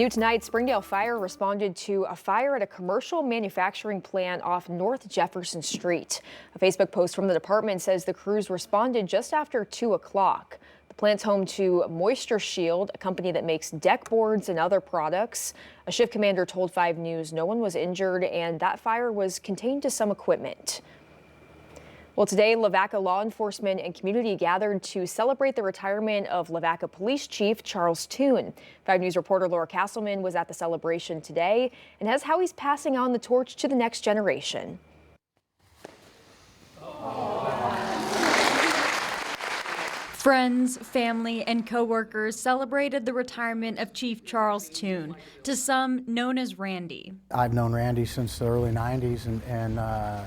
New tonight, Springdale Fire responded to a fire at a commercial manufacturing plant off North Jefferson Street. A Facebook post from the department says the crews responded just after 2 o'clock. The plant's home to MoistureShield, a company that makes deck boards and other products. A shift commander told 5 News no one was injured and that fire was contained to some equipment. Well, today, Lavaca law enforcement and community gathered to celebrate the retirement of Lavaca Police Chief Charles Toone. 5 News reporter Laura Castleman was at the celebration today and has how he's passing on the torch to the next generation. Friends, family, and co-workers celebrated the retirement of Chief Charles Toone, to some known as Randy. I've known Randy since the early 90s, and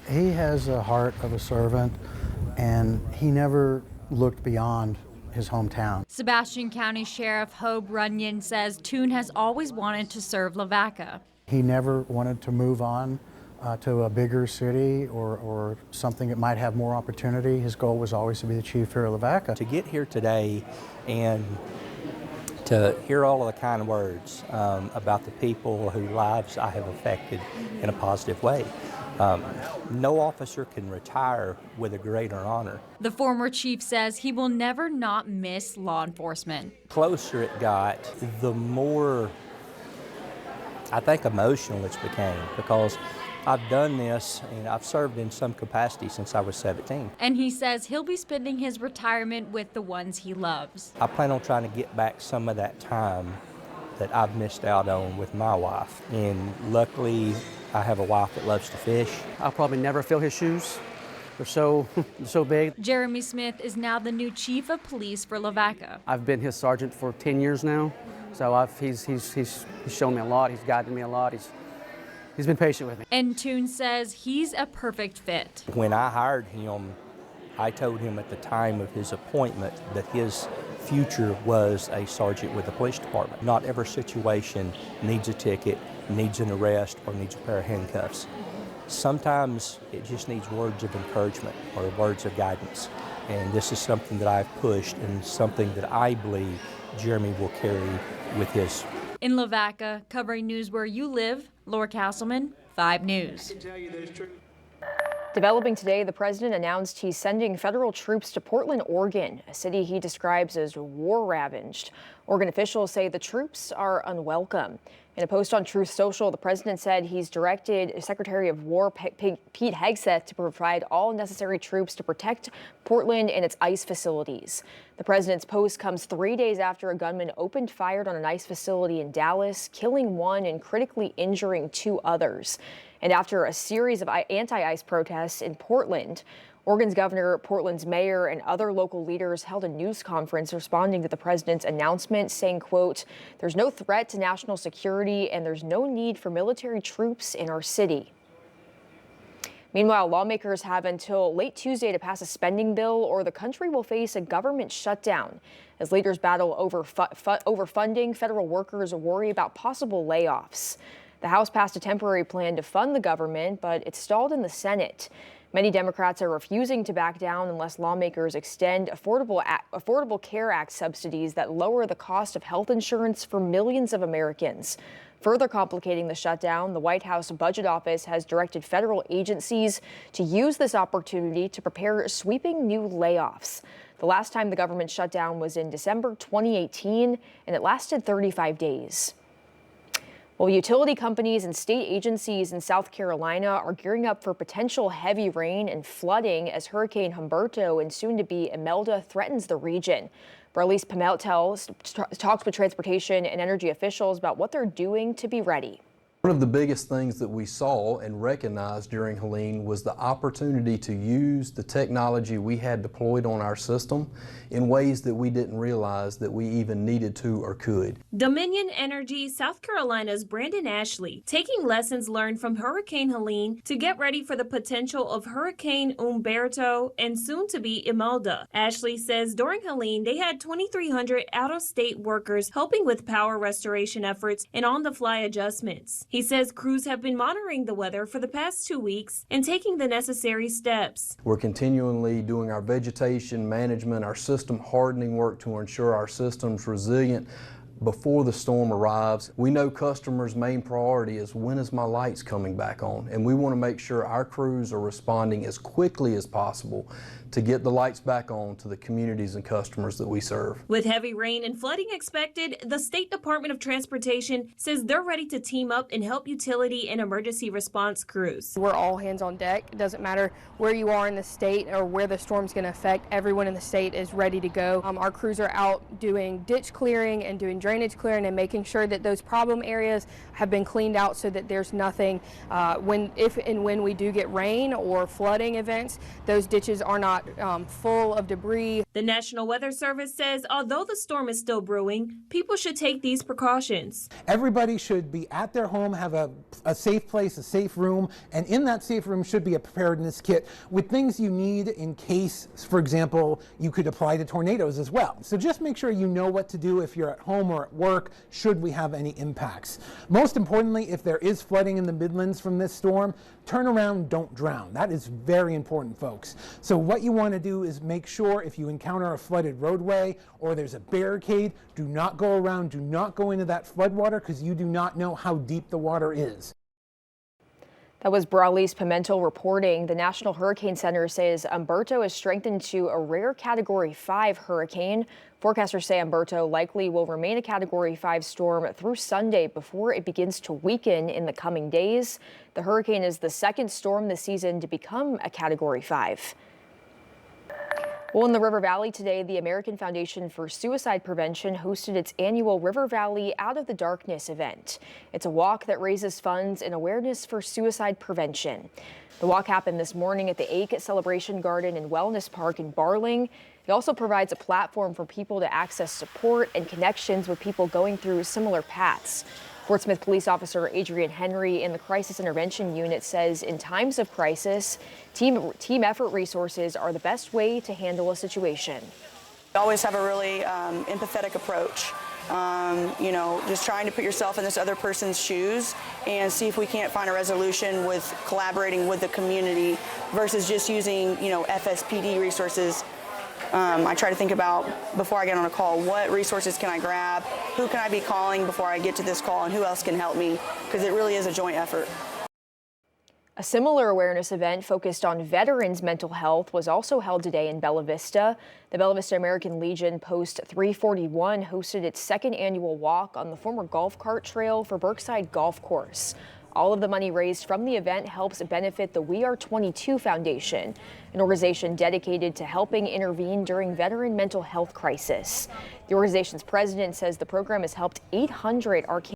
he has a heart of a servant, and he never looked beyond his hometown. Sebastian County Sheriff Hope Runyon says Toone has always wanted to serve Lavaca. He never wanted to move on to a bigger city or something that might have more opportunity. His goal was always to be the chief here at Lavaca. To get here today and to hear all of the kind words about the people whose lives I have affected in a positive way. No officer can retire with a greater honor. The former chief says he will never not miss law enforcement. The closer it got, the more, I think, emotional it's became, because I've done this and I've served in some capacity since I was 17. And he says he'll be spending his retirement with the ones he loves. I plan on trying to get back some of that time that I've missed out on with my wife. And luckily, I have a wife that loves to fish. I'll probably never fill his shoes. They're so big. Jeremy Smith is now the new chief of police for Lavaca. I've been his sergeant for 10 years now, so he's shown me a lot. He's guided me a lot. He's been patient with me. And Toone says he's a perfect fit. When I hired him, I told him at the time of his appointment that his future was a sergeant with the police department. Not every situation needs a ticket, needs an arrest, or needs a pair of handcuffs. Sometimes it just needs words of encouragement or words of guidance. And this is something that I've pushed and something that I believe Jeremy will carry with his. In Lavaca, covering news where you live, Laura Castleman, 5 News. Developing today, the president announced he's sending federal troops to Portland, Oregon, a city he describes as war-ravaged. Oregon officials say the troops are unwelcome. In a post on Truth Social, the president said he's directed Secretary of War Pete Hegseth to provide all necessary troops to protect Portland and its ICE facilities. The president's post comes 3 days after a gunman opened fire on an ICE facility in Dallas, killing 1 and critically injuring 2 others. And after a series of anti-ICE protests in Portland, Oregon's governor, Portland's mayor, and other local leaders held a news conference responding to the president's announcement, saying, quote, "There's no threat to national security and there's no need for military troops in our city." Meanwhile, lawmakers have until late Tuesday to pass a spending bill or the country will face a government shutdown. As leaders battle over funding, federal workers worry about possible layoffs. The House passed a temporary plan to fund the government, but it's stalled in the Senate. Many Democrats are refusing to back down unless lawmakers extend Affordable Care Act subsidies that lower the cost of health insurance for millions of Americans. Further complicating the shutdown, the White House Budget Office has directed federal agencies to use this opportunity to prepare sweeping new layoffs. The last time the government shut down was in December 2018, and it lasted 35 days. Well, utility companies and state agencies in South Carolina are gearing up for potential heavy rain and flooding as Hurricane Humberto and soon-to-be Imelda threatens the region. Berlice Pimentel talks with transportation and energy officials about what they're doing to be ready. One of the biggest things that we saw and recognized during Helene was the opportunity to use the technology we had deployed on our system in ways that we didn't realize that we even needed to or could. Dominion Energy South Carolina's Brandon Ashley taking lessons learned from Hurricane Helene to get ready for the potential of Hurricane Humberto and soon to be Imelda. Ashley says during Helene they had 2,300 out-of-state workers helping with power restoration efforts and on-the-fly adjustments. He says crews have been monitoring the weather for the past 2 weeks and taking the necessary steps. We're continually doing our vegetation management, our system hardening work to ensure our system's resilient, before the storm arrives. We know customers' main priority is when is my lights coming back on, and we want to make sure our crews are responding as quickly as possible to get the lights back on to the communities and customers that we serve. With heavy rain and flooding expected, the State Department of Transportation says they're ready to team up and help utility and emergency response crews. We're all hands on deck. It doesn't matter where you are in the state or where the storm's going to affect. Everyone in the state is ready to go. Our crews are out doing ditch clearing and doing drainage clearing and making sure that those problem areas have been cleaned out so that there's nothing if and when we do get rain or flooding events, those ditches are not full of debris. The National Weather Service says although the storm is still brewing, people should take these precautions. Everybody should be at their home, have a safe place, a safe room, and in that safe room should be a preparedness kit with things you need in case, for example, you could apply to tornadoes as well. So just make sure you know what to do if you're at home or at work should we have any impacts. Most importantly, if there is flooding in the Midlands from this storm, turn around, don't drown. That is very important, folks. So what you want to do is make sure if you encounter a flooded roadway or there's a barricade, do not go around, do not go into that floodwater because you do not know how deep the water is. That was Brawley's Pimentel reporting. The National Hurricane Center says Umberto is strengthened to a rare Category 5 hurricane. Forecasters say Umberto likely will remain a Category 5 storm through Sunday before it begins to weaken in the coming days. The hurricane is the second storm this season to become a Category 5. Well, in the River Valley today, the American Foundation for Suicide Prevention hosted its annual River Valley Out of the Darkness event. It's a walk that raises funds and awareness for suicide prevention. The walk happened this morning at the Ake Celebration Garden and Wellness Park in Barling. It also provides a platform for people to access support and connections with people going through similar paths. Fort Smith Police Officer Adrian Henry in the Crisis Intervention Unit says in times of crisis, team effort resources are the best way to handle a situation. Always have a really empathetic approach. Just trying to put yourself in this other person's shoes and see if we can't find a resolution with collaborating with the community versus just using, FSPD resources. I try to think about, before I get on a call, what resources can I grab, who can I be calling before I get to this call, and who else can help me, because it really is a joint effort. A similar awareness event focused on veterans' mental health was also held today in Bella Vista. The Bella Vista American Legion Post 341 hosted its second annual walk on the former golf cart trail for Berkside Golf Course. All of the money raised from the event helps benefit the We Are 22 Foundation, an organization dedicated to helping intervene during veteran mental health crisis. The organization's president says the program has helped 800 Arkansas